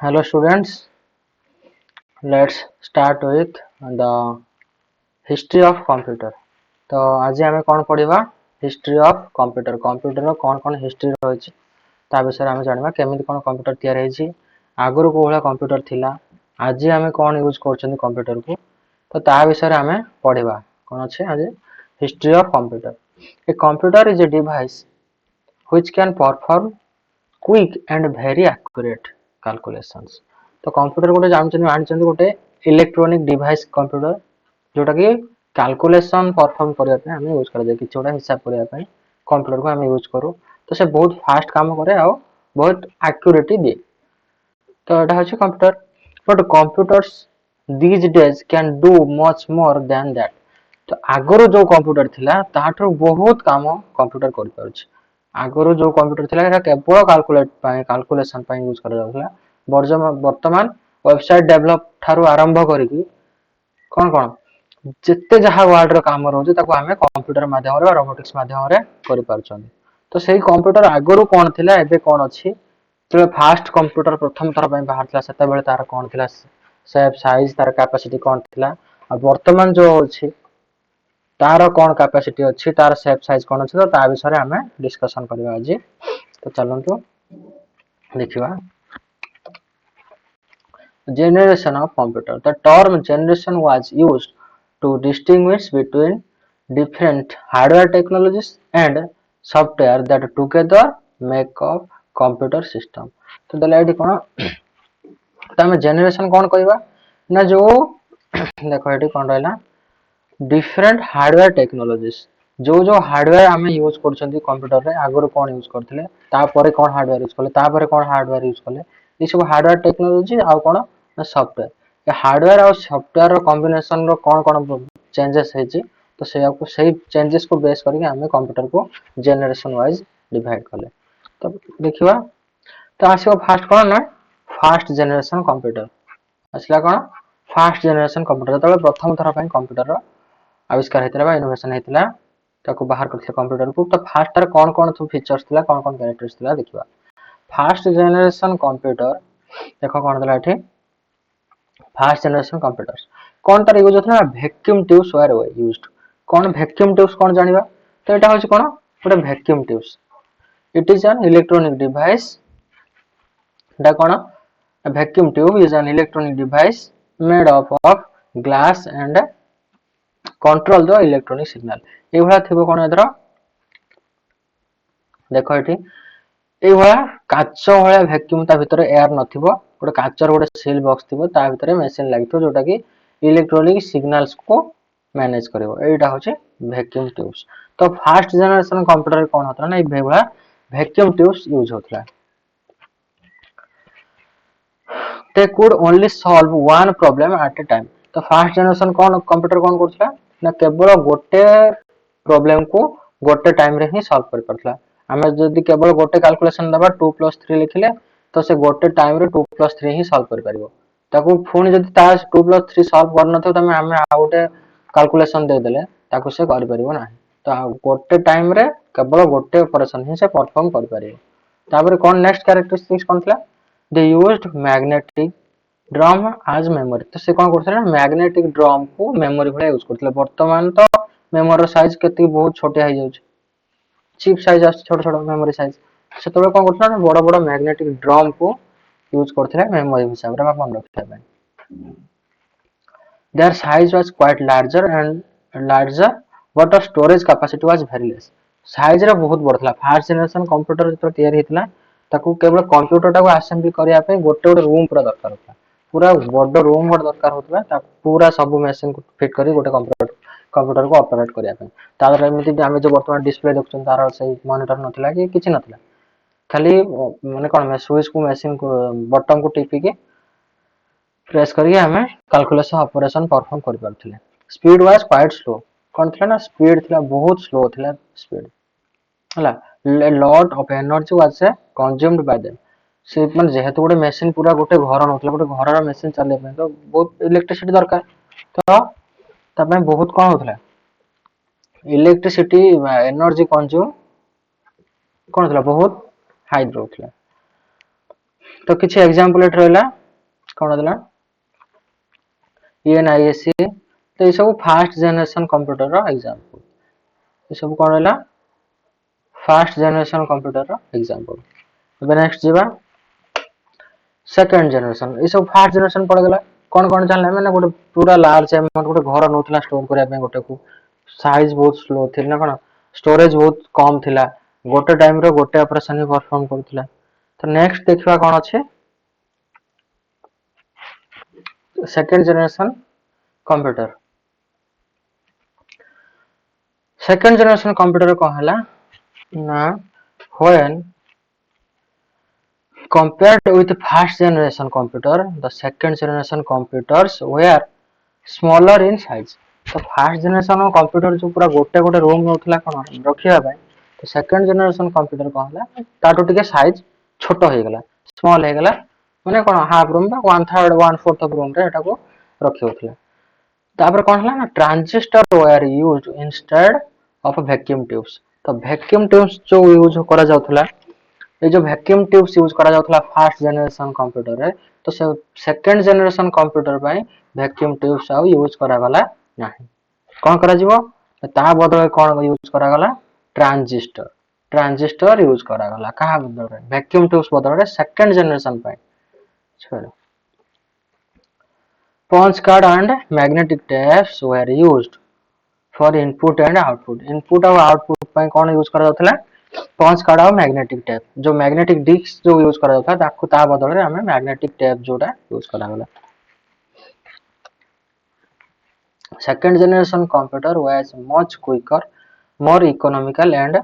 Hello students, let's start with the history of computer. तो आज आम कौन पढ़ा हिस्ट्री ऑफ कंप्यूटर कंप्यूटर कौन कौन हिस्ट्री रही ता विषय आम जाना केमी कौन कंप्यूटर तैयारी आगुरी कौ भाया कंप्यूटर थिला आज आम कौन यूज कर कंप्यूटर को तो ता विषय आम पढ़ा कौन अच्छे आज history of computer a computer is a device which can perform quick and very accurate calculations तो कंप्यूटर गोटे जानते गोटे इलेक्ट्रोनिक डिवाइस कंप्यूटर जोटा कि कैलकुलेशन परफॉर्म करने आम यूज कर कि गोटा हिसाब करने कंप्यूटर को आम यूज करूँ तो से बहुत फास्ट काम करे आ बहुत एक्यूरेट दिए तो यहाँ हूँ computer but computers these days can do much more than that तो आगुरी जो कंप्यूटर थिला ताठू बहुत काम कंप्यूटर कर पारुछि आगुरी जो कंप्यूटर थिला केवल कैलकुलेशन यूज करा वर्तमान वेबसाइट डेवलप ठारू आरंभ करिकी कौन कौन जिते जहाँ वर्ल्ड काम रोचे आम कंप्यूटर माध्यम रोबोटिक्स माध्यम कर पारुछन तो सही कंप्यूटर आगुरी कौन थिला एबे कौन अच्छी जो फास्ट कंप्यूटर प्रथम थर बाहर से तार कौन थिला सेप साइज तार कैपेसिटी कौन थिला वर्तमान जो अच्छी तार कौन कैपेसिटी अच्छी तार सेप साइज कौन अच्छी तो ता विषय आम डिस्कशन करबा आज तो चलंतु देखिबा generation of computer the term generation was used to distinguish between different hardware technologies and software that together make up computer system तो दला एठी कोन तमे जनरेशन कोन कहबा ना जो देखो एठी कोन रहला डिफरेंट हार्डवेयर टेक्नोलॉजीज जो हार्डवेयर आम यूज कर कंप्यूटर रे आगुरी कौन यूज करते तापर कौन हार्डवेयर यूज कले तापर कौन हार्डवेयर यूज कले ये सब हार्डवेयर टेक्नोलॉजी आउ कौन सॉफ्टवेयर ये हार्डवेयर और सॉफ्टवेयर कॉम्बिनेशन रो कौन कौन चेंजेस है तो से चेंजेस को बेस करके आम कंप्यूटर को जनरेशन वाइज डिवाइड कले तो देखिबा तो आसीबो फास्ट कौन ना फास्ट जनरेशन कंप्यूटर आसला कौन फास्ट जनरेशन कंप्यूटर तो प्रथम थर कंप्यूटर आविष्कार होता इनोवेशन होता ताको बाहर करथिले कंप्यूटर को तो फास्ट तार कौन कौन सब फीचर्स थिला कौन कौन कैरेक्टर्स थिला देखिबा फास्ट जनरेशन कंप्यूटर देखो कौन देला एठी फास्ट जनरेशन कंप्यूटर्स कौन तार यूज होता वैक्यूम ट्यूब्स वर यूज्ड कौन वैक्यूम ट्यूब्स कौन जानिबा तो एटा होची कौन गोटे vacuum tubes it is an electronic device एटा कौन vacuum tube is an electronic device made up of glass and control the electronic signal ये भला थिबो कोन एदरा देखो एठी ए भला काच भला वैक्यूम ता भीतर एयर नथिबो गोटे काचर गोटे सील बॉक्स थिबो ता भीतर मशीन लागितो जोटा कि इलेक्ट्रॉनिक सिग्नल्स को मैनेज करिवो एटा होचे वैक्यूम ट्यूब्स तो फास्ट जनरेशन कंप्यूटर कोन होतला ना ए भला वैक्यूम ट्यूब्स यूज होतला they could only solve one problem at a time तो फास्ट जनरेशन कौन कंप्यूटर कौन करथला ना केवल गोटे प्रॉब्लम को गोटे टाइम रे ही सॉल्व कर परथला हमें जदी केवल गोटे कैलकुलेशन दबा 2 + 3 लिखले तो से गोटे टाइम रे 2 + 3 ही सॉल्व कर परिबो ताकू फोन जदी ता 2 + 3 सॉल्व कर नथो तमे हमें आ गोटे कैलकुलेशन दे देले ताकू से कर परिबो ना तो गोटे टाइम रे केवल गोटे ऑपरेशन ही से परफॉर्म कर परिबो तापर कौन नेक्स्ट कैरेक्टरिस्टिक्स कौन थला they used magnetic ड्रम आज मेमोरी तो से कौन करथले मैग्नेटिक ड्रम को मेमोरी भले यूज करथले वर्तमान तो मेमोरी साइज केते बहुत छोटे हो जाउछ चिप साइज आछ छोट छोट मेमोरी साइज से तो कौन करथले बड़ बड़ मैग्नेटिक ड्रम को यूज करथले मेमोरी हिसाब रे अपन रखले बे their size was quite larger but the storage capacity was very less size रे बहुत बड़थला फर्स्ट जनरेशन कंप्यूटर जो तैयार हेतला ताकू केवल कंप्यूटर टाको असेंबली करिया पे गोटे गोटे रूम पूरा दरकार होता पूरा बड़ रूम गोटे दरकार होता ता पूरा सब मशीन को फिट करी गोटे कंप्यूटर को ऑपरेट करिया पे तार एमिति हम जो वर्तमान डिस्प्ले देखछन तार सही मॉनिटर नथला कि किछि नथला खाली माने कोन स्विच को मशीन को बटन को टिपी के प्रेस करिए हमें कैलकुलेशन ऑपरेशन परफॉर्म कर पारथिले स्पीड वाज क्वाइट स्लो कोन थला ना स्पीड थला बहुत स्लो थला स्पीड हला lot of energy was consumed by them से माने जेहेतु गोटे मशीन पूरा गोटे घर नथला गोटे घर रा मशीन चले पे तो बहुत इलेक्ट्रिसिटी दरकार तो तबे बहुत कोन होथला इलेक्ट्रिसिटी एनर्जी कंज्यूम कोन थला बहुत हाई होथला तो किसी एग्जांपल एट रहला कोन देला ENISC, तो ये सब फास्ट जनरेशन कंप्यूटर रो एग्जांपल, ये सब कोन रहला फास्ट जनरेशन कंप्यूटर रो एग्जांपल। अब नेक्स्ट जीवा सेकंड जनरेशन, ये सब फास्ट जनरेशन पड़ गला कोन कोन जानले माने गोटे पूरा लार्ज अमाउंट गोटे घर नोतला स्टोर करिया पे गोटे को साइज बहुत स्लो थिल ना कोन स्टोरेज बहुत कम थिला, गोटे टाइम रो गोटे ऑपरेशन ही परफॉर्म करथिला। तो नेक्स्ट देखिबा कोन अछि second generation computer. Second generation computer को हला ना when compared with first generation computer, the second generation computers were smaller in size। तो फर्स्ट जनरेशन कंप्यूटर जो पूरा गोटे गोटे रूम नोथला कोन रखिया भाई, तो सेकंड जनरेशन कंप्यूटर को हला ताटो टिके साइज छोटो हे गला, स्मॉल हे गला, माने कोन हाफ रूम बा 1/3 1/4 ऑफ रूम रे एटा को रखि होथला। तापर कोन हला ना transistor were used instead of vacuum tubes. तो वैक्यूम ट्यूब्स जो यूज करा जाउथला, ये जो वैक्यूम ट्यूब्स यूज करा जाउथला फर्स्ट जनरेशन कंप्यूटर रे, तो से सेकंड जनरेशन कंप्यूटर पई वैक्यूम ट्यूब्स आ यूज करा गला नाही। कोन करा जिवो ता बदले कोन यूज करा गला ट्रांजिस्टर, ट्रांजिस्टर यूज करा गला कहा बदले वैक्यूम ट्यूब्स बदले सेकंड जनरेशन पई। चलो punch card and magnetic tapes were used for input and output। input और output ପାଇଁ कोन यूज करा जाउथला पंच कार्ड और मैग्नेटिक टेप, जो मैग्नेटिक डिस्क जो यूज करा जाता ताकू ता बदल रे हमें मैग्नेटिक टेप जोटा यूज करा गला। Second generation computer was much quicker, more economical and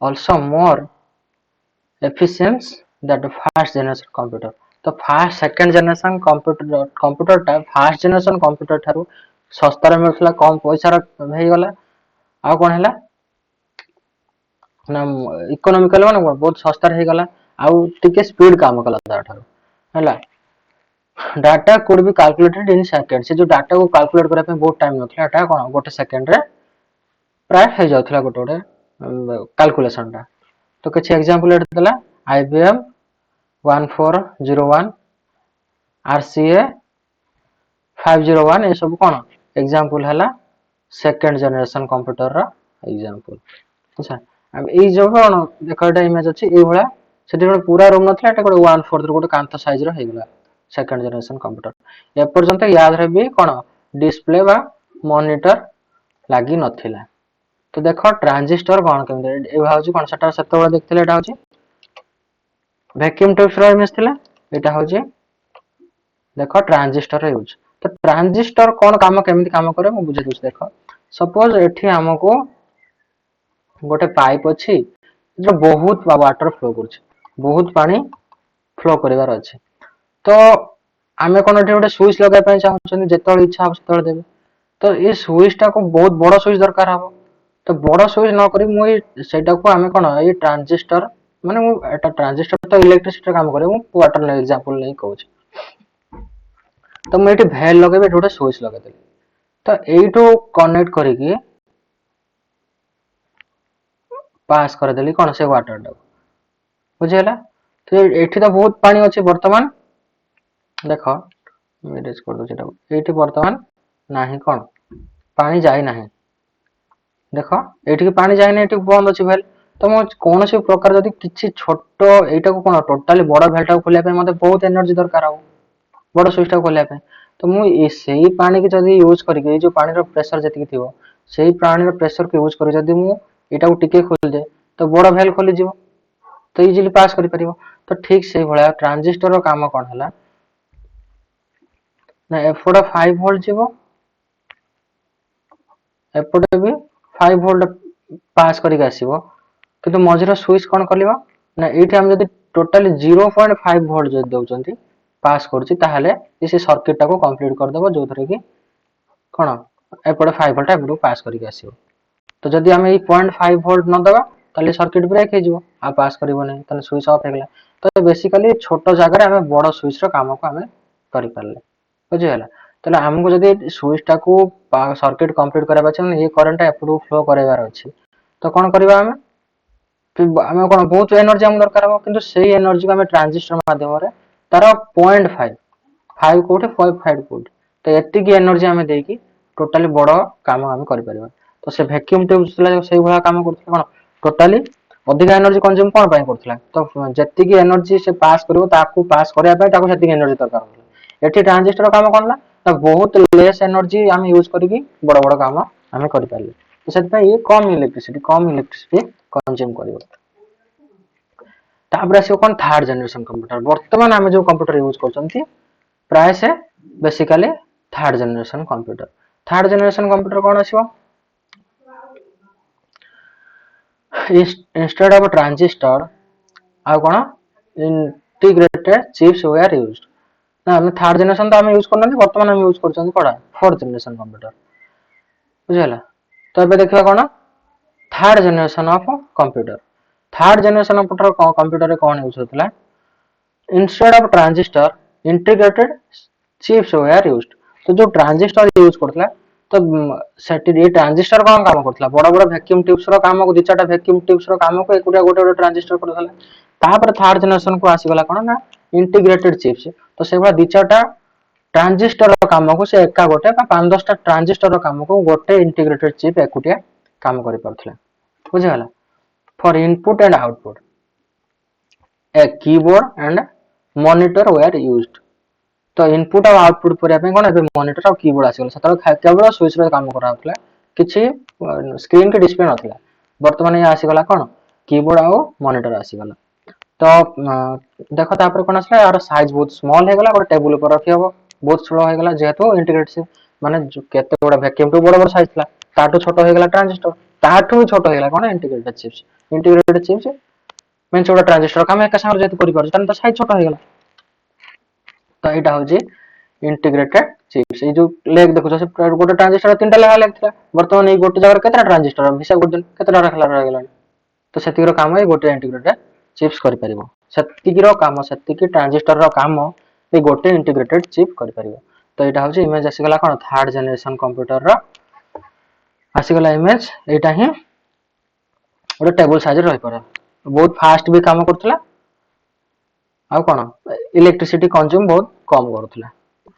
also more efficient that first generation computer. तो फर्स्ट सेकंड जनरेशन कंप्यूटर टा फर्स्ट जनरेशन कंप्यूटर थारु सस्ता रे मिलथला, कम पैसा रे हे गला, आ कोन हैला ना इकोनॉमिकल माने बहुत सस्ता रे हे गला, आउ टिके स्पीड काम कला ताठारु हैला। Data could be calculated in second, से जो डाटा को कैलकुलेट करा पे बहुत टाइम नथला, एटा कोन गोटे सेकंड रे प्राय हे जाउथला गोटे गोटे कैलकुलेशन टा। तो किछ एग्जांपल एट देला IBM 1401 RCA 501, ये सब कोन एग्जांपल हला सेकंड जनरेशन कंप्यूटर रा एग्जांपल। अच्छा अब ए जो कोन देखटा इमेज अछि ए भला सेठी गोटे पूरा रूम नथला, एटा गोटे 1/4 गोटे कांथ साइज रो हे गला सेकंड जनरेशन कंप्यूटर। ए पर्यंत याद रे भी कोन डिस्प्ले बा मॉनिटर लागी नथिला। तो देखो ट्रांजिस्टर कोन केम ए भाउची कोन सेटा सेतो देखथिले, एटा होची वैक्यूम ट्यूब्स रो इमेज थिला, एटा होची देखो ट्रांजिस्टर रो यूज। तो ट्रांजिस्टर कोन काम केमिति काम करे मु बुझे दुछ। देखो सपोज एठी हमको गोटे पाइप अछि जो बहुत वाटर फ्लो करछि, बहुत पानी फ्लो करिवार अछि, तो आमे कोन एठी गोटे स्विच लगाय पय चाहछन जेतल इच्छा हो सेतल देबे। तो ये स्विच टा को बहुत बड़ स्विच दरकार हबो, तो बड़ स्विच न करी मु सेटा को आमे कोन ये ट्रांजिस्टर माने मु एटा ट्रांजिस्टर तो इलेक्ट्रिसिटी काम करे, मु वाटर ले एग्जांपल नै कहूछ। तो मु एठी भेल लगेबे गोटे स्विच लगा देली, तो एइठो कनेक्ट करिकि पास कर देली कोन से वाटर टा बुझेला। तो एठी तो बहुत पानी अछि वर्तमान, देखो मैनेज कर दो जेटा एठी वर्तमान नाही कोन पानी जाय नाही, देखो एठी पानी जाय नै, एठी बंद अछि भेल। तो मु कोन से प्रकार जदी किछि छोटो एटा को कोन टोटली बड़ भेलटा को खोलिया पे मते बहुत एनर्जी दरकार हो, बड़ स्विच टा खोलिया पे। तो मु ए सेही पानी के जदी यूज करिके ए जो पानी रो प्रेशर जति थिबो सेही पानी रो प्रेशर के यूज करि जदी मु एटा को टिके खोल दे तो बड़ भेल खोली जीवो, तो इजीली पास करि परिबो। तो ठीक से भला ट्रांजिस्टर रो काम कोन हला ना एफोडा 5 वोल्ट जीवो, एपटे भी 5 वोल्ट पास करिक आसीबो, किंतु मझिरा स्विच कोन करलिबो ना एठी हम जदी टोटली 0.5 वोल्ट जदी दउचंती पास करछि, ताहले इसे सर्किट टा को कंप्लीट कर देबो, जो थरे कि कोन एपटे 5 वोल्ट एपटे पास करिक आसीबो। तो जदी हम ए 0.5 वोल्ट न दबा ताले सर्किट ब्रेक हे जिवो, आ पास करिवो नै, ताले स्विच ऑफ हे गेला। तो बेसिकली छोटो जागा रे हमें बड़ स्विच रो काम को हमें करि परले बुझियला। ताले हमको जदी स्विच टा को सर्किट कंप्लीट करबा छै, ये करंट एपटू फ्लो करैबार अछि, तो कोन करबा हमें आम कौन बहुत एनर्जी आम दरकार हम कि से एनर्जी को आम ट्रांजिस्टर मध्यम तार 0.5 फाइव कोटे 0.5 कोटे तो एतिकी एनर्जी आम देकी टोटाली बड़ काम आम कर तो से वैक्यूम ट्यूब से भाया काम कर कौन टोटाली अधिक एनर्जी कंज्यूम कौन करता तो जी एनर्जी से पास कर पास करने एनर्जी दरकार ये ट्रांजिस्टर काम कौन ना बहुत लेस एनर्जी आम यूज करके बड़ बड़ काम आम कर तो से कम इलेक्ट्रिसिटी कंज्यूम कर आसो कौन थर्ड जनरेशन कंप्यूटर बर्तमान आम जो कंप्यूटर यूज कर प्राय से बेसिकली थर्ड जनरेशन कंप्यूटर कौन आसो इंस्टेड ऑफ ट्रांजिस्टर आ कौन इंटीग्रेटेड चिप्स वेयर यूज्ड ना हम थर्ड जनरेशन तो हम यूज करना बर्तमान हम यूज कर कौन फोर्थ जनरेशन कंप्यूटर बुझेगा तो ये देखा कौन third generation of computer third generation computer कौन यूज होता instead of transistor integrated chips were used तो जो ट्रांजिस्टर यूज करता तो ये ट्रांजिस्टर कौन काम करता बड़ बड़ वैक्यूम ट्यूब्स काम को दी चार वैक्यूम ट्यूब्स काम को एकुटिया गोटे ट्रांजिस्टर करता थर्ड जनरेशन को आसीगला कौन ना इंटीग्रेटेड चिप्स तो से दी चार ट्रांजिस्टर काम को से एका गोटे 5-10टा ट्रांजिस्टर काम को गोटे इंटीग्रेटेड चिप एकुटिया काम कर पारुथला बुझिगला for input and output a keyboard and monitor were used तो इनपुट और आउटपुट करने कौन ए मॉनिटर और कीबोर्ड आसीगला केवल स्विच रे काम कराउथला किछि स्क्रीन के डिस्प्ले नथिला वर्तमान ये आसीगला कौन कीबोर्ड और मॉनिटर आसीगला तो देख तापर कौन आसला यार साइज बहुत स्मॉल हो गला टेबल पर रखी हबो बहुत स्लो हो गला जेहेतु इंटीग्रेटेड माने केते बड़ा वैक्यूम टू बड़ बड़ साइज थला ताटू छोट हो गला ट्रांजिस्टर ताटू भी छोट हो गला कौन इंटीग्रेटेड चिप्स मेन छोटा ट्रांजिस्टर काम एक संग जेहेतु करि पारछ तो साइज छोट हो गला तो एटा होजी इंटीग्रेटेड चिप्स ये जो लेग देखो से गोटे ट्रांजिस्टर तीनटा लेगा लेग थला वर्तमान ए गोटे जगह केतरा ट्रांजिस्टर हिसाब कर दिन केतरा रखला रह गेला तो सेतिरो काम ए गोटे इंटीग्रेटेड चिप्स करि परिबो सेतिकिरो काम सेतिकी ट्रांजिस्टर रो काम ए गोटे इंटीग्रेटेड चिप करि परिबो तो एटा होची इमेज आसीगला कोन थर्ड जनरेशन कंप्यूटर रो आसीगला इमेज एटा ही गोटे टेबल साइज रहि पर बहुत फास्ट भी काम करथला आ कोन इलेक्ट्रिसिटी कंज्यूम बहुत कम करथला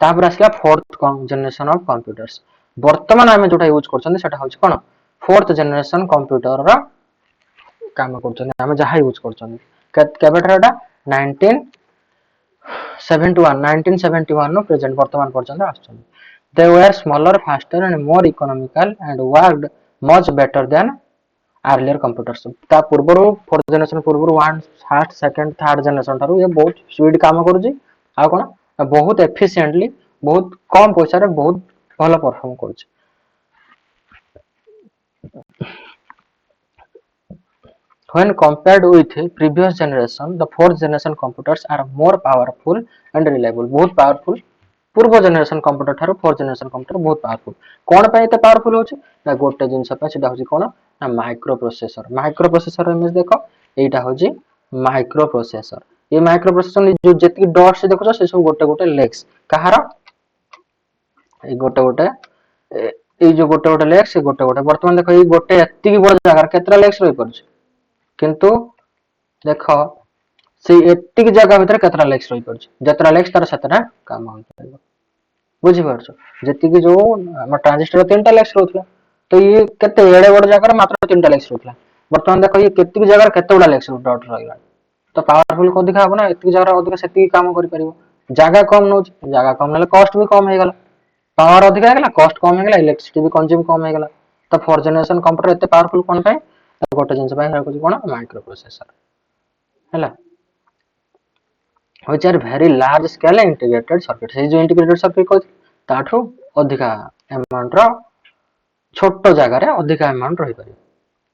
तापर आसीला फोर्थ जनरेशन ऑफ कंप्यूटर्स वर्तमान आमे जोटा यूज करछन सेटा होची कोन फोर्थ जनरेशन कंप्यूटर रो काम करछन आमे जहा यूज करछन केबेटरटा 1971 नो प्रेजेंट वर्तमान पर्यंत आछन they were smaller faster and more economical and worked much better than earlier computers ता पूर्वरु फोर्थ जनरेशन पूर्वरु one first second third generation थारु ये बहुत स्पीड काम करूची आ कोन बहुत एफिशिएंटली बहुत कम पैसा रे बहुत भलो परफॉर्म करूची when compared with previous generation the fourth generation computers are more powerful and reliable बहुत powerful पूर्व generation computer Tharu fourth generation computer बहुत पावरफुल कोन पे एते पावरफुल होची ना गोटे जिंस पे सेटा होची कोन ना माइक्रो प्रोसेसर इमेज देखो एटा होची माइक्रो प्रोसेसर ये माइक्रो प्रोसेसर जो जेति डॉट से देखो से सब गोटे गोटे लेग्स कहार ए गोटे गोटे ए जो गोटे गोटे लेग्स गोटे गोटे वर्तमान देखो ये गोटे एति की बड़ जगह केतरा लेग्स रहि परछ किंतु देख से एतिक जगह भीतर केतरा लेक्स रही परछ जतरा लेक्स तार सतरा काम हो पाइबो बुझि परछ जेति की जो हम ट्रांजिस्टर तीनटा लेक्स रहथला तो ये केते एडे बड़ जगह मात्र तीनटा लेक्स रहथला वर्तमान देखो ये केतिक जगह केते बडा लेक्स डॉट रहिला तो पावरफुल को दिखा हबो ना एतिक जगह अधिक सेति काम करि परिबो जगह कम नोच जगह कम नले कॉस्ट भी कम हे गेला पावर अधिक हे गेला कॉस्ट कम हे गेला इलेक्ट्रिसिटी भी कंज्यूम कम हे गेला तो फोर्थ जनरेशन कंप्यूटर एते पावरफुल कोन पे गोटे जिंस पे हेकु कोन माइक्रो प्रोसेसर हैला which are very large scale integrated circuit से जो integrated circuit को ताठो अधिका अमाउंट रो छोटो जगह रे अधिका अमाउंट रही परियो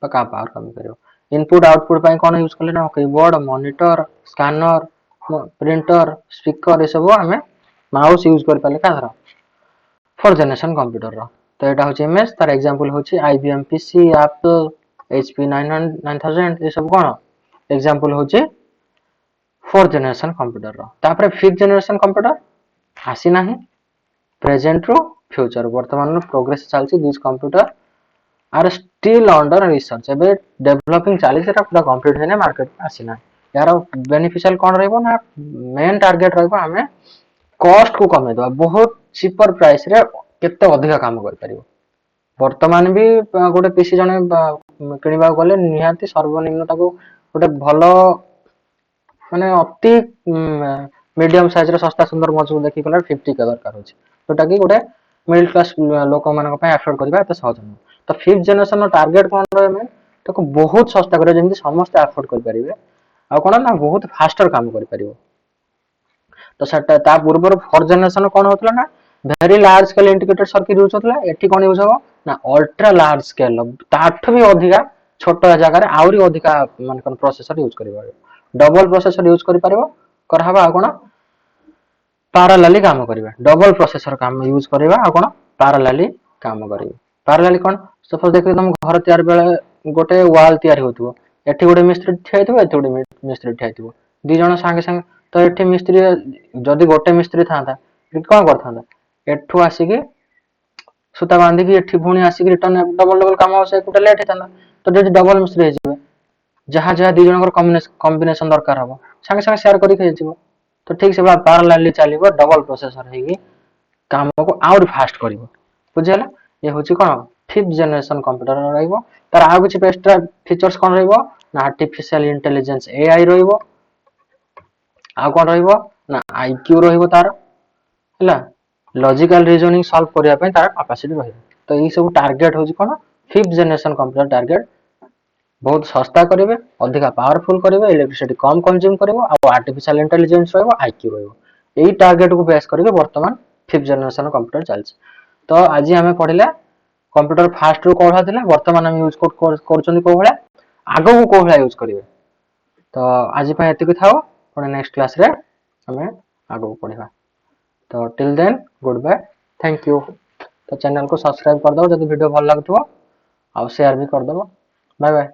पका पावर कम करियो इनपुट आउटपुट पई कोन यूज करले ना keyboard monitor scanner printer speaker ए सब हमें माउस यूज कर पाले का धर फोर्थ जनरेशन कंप्यूटर रो तो एटा होची इमेज तार एग्जांपल होची IBM PC Apple HP 9000 ये सब कोन एग्जांपल होची फोर्थ जनरेशन कंप्यूटर रो तापर फिफ्थ जनरेशन कंप्यूटर आसी नाही प्रेजेंट रो फ्यूचर वर्तमान रो प्रोग्रेस चलची this computer are still under research एबे डेवलपिंग चली सेटा पूरा कंप्लीट हेने मार्केट में आसीना यार बेनिफिशियल कौन रहइबो ना मेन टारगेट रहइबो हमें कॉस्ट को कमे दवा बहुत चीपर प्राइस रे केते अधिक काम कर परिबो वर्तमान भी गोटे पीसी जने किनिबा गले निहाती सर्वनिम्न ताको गोटे भलो माने अति मीडियम साइज रो सस्ता सुंदर मजबूत देखि गला 50 के दरकार होची जोटा कि गोटे मिडिल क्लास लोक मानक पय अफोर्ड करबा एते सहज न तो फिफ्थ जनरेशन टारगेट कोन रहे में ताको बहुत सस्ता करे जेमि समस्त अफोर्ड कर परिबे आ कोन ना बहुत फास्टर काम कर परिबो तो सेटा ता पूर्व फोर्थ जनरेशन कोन होतला ना very large scale integrated circuit use होतला एठी कोन यूज हो ना अल्ट्रा लार्ज स्केल ताठ भी अधिका छोट जगह रे आउरी अधिका मान कोन प्रोसेसर यूज करिबा डबल प्रोसेसर यूज करि परिबो करहबा आ कोन पैरेलली काम करिबा डबल प्रोसेसर काम यूज करिबा आ कोन पैरेलली काम करिबा पैरेलली कोन सपोज देखि तुम घर तयार बेले गोटे वॉल तयार होतबो एठी गोटे मिस्त्री ठियाइतबो एठी गोटे मिस्त्री ठियाइतबो दी जण संगे संगे तो एठी मिस्त्री जदी गोटे मिस्त्री थांता कोन करथांता एठू आसीकी सुता बांधी की एठी पुणी आसीकी रिटर्न डबल डबल काम से कुटे लेट हेताना तो जदी डबल मिस्त्री हे जिवे जहाँ जहाँ दी जनकर कॉम्बिनेशन दरकार हबो संगे संगे शेयर करी के जिवो तो ठीक से पैरेलली चलिबो डबल प्रोसेसर हेगी काम को और फास्ट करिवो बुझियला ये होची कोन फिफ्थ जनरेशन कंप्यूटर रहइबो तार आ कुछ एक्स्ट्रा फीचर्स कोन रहइबो ना आर्टिफिशियल इंटेलिजेंस एआई रहइबो आ कोन रहइबो ना आईक्यू रहइबो तार हला लॉजिकल रीजनिंग सॉल्व करिया पे तार कैपेसिटी रहइबो तो ई सब टारगेट होची कोन फिफ्थ जनरेशन कंप्यूटर टारगेट बहुत सस्ता करेंगे अधिक पावरफुल करेंगे इलेक्ट्रिसिटी कम कंज्यूम करेंगे और आर्टिफिशियल इंटेलिजेंस रहिबो आईक्यू रहिबो एई टारगेट को बेस करके वर्तमान फिफ्थ जनरेशन कंप्यूटर चलछि तो आज हमें पढ़िले कंप्यूटर फास्ट रो कोळा थिला वर्तमान हम यूज करछन को भला आगो को भला यूज करिवे तो आज पे एतिक थाओ पुणी नेक्स्ट क्लास रे हमें आगो पढ़िबा तो till then good bye thank you तो चैनल को सब्सक्राइब कर दो जदि वीडियो भल लागथो आ शेयर भी कर दो बाय बाय।